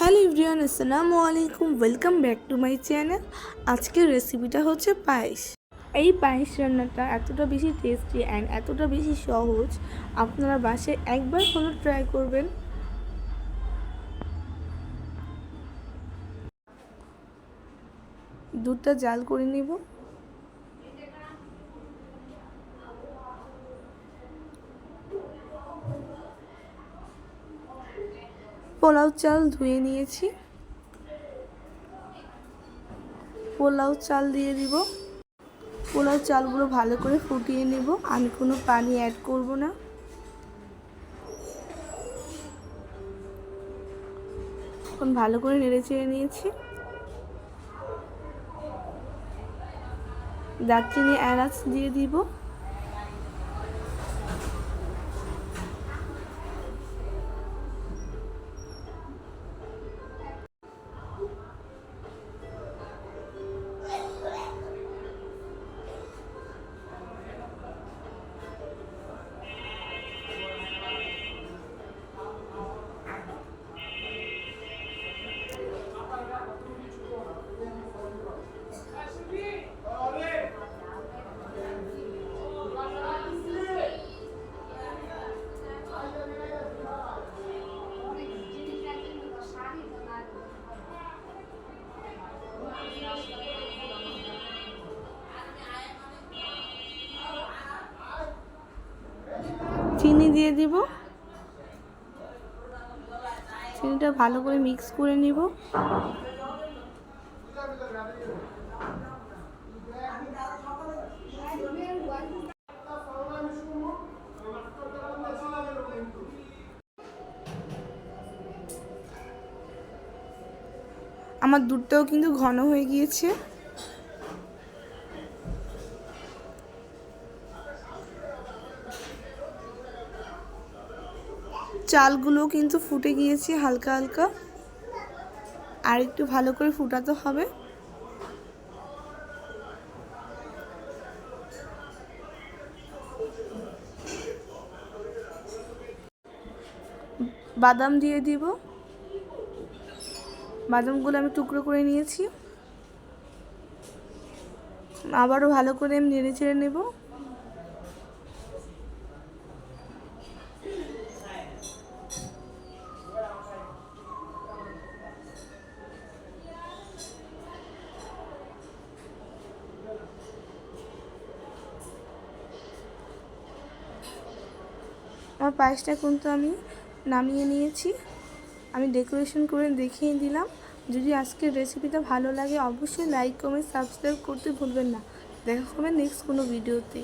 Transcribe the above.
Hello everyone, আসসালামু আলাইকুম। Welcome back to my channel. আজকের রেসিপিটা হচ্ছে পায়েস। এই পায়েস রান্নাটা এতটা বেশি টেস্টি অ্যান্ড এতটা বেশি সহজ, আপনারা বাসায় একবার হলো ট্রাই করবেন। দুধটা জাল করে নিব। পোলাও চাল ধুয়ে নিয়েছি, পোলাও চাল দিয়ে দিব। পোলাও চালগুলো ভালো করে ফুটিয়ে নেব, আমি কোনো পানি অ্যাড করব না। এখন ভালো করে নেড়ে চেড়ে নিয়েছি। দারচিনি এলাচ দিয়ে দিব। চিনি দিয়ে দিব। চিনিটা ভালো করে মিক্স করে নিব। আমার দুধটাও কিন্তু ঘন হয়ে গিয়েছে। চালগুলো কিন্তু ফুটে গিয়েছে হালকা হালকা, আর একটু ভালো করে ফুটাতে হবে। বাদাম দিয়ে দিব। বাদামগুলো আমি টুকরো করে নিয়েছি। আবারও ভালো করে আমি নেড়ে চেড়ে নেব। আমার পায়েসটা কিন্তু আমি নামিয়ে নিয়েছি। আমি ডেকোরেশন করে দেখিয়ে দিলাম। যদি আজকের রেসিপিটা ভালো লাগে অবশ্যই লাইক কমেন্ট সাবস্ক্রাইব করতে ভুলবেন না। দেখা হবে নেক্সট কোনো ভিডিওতে।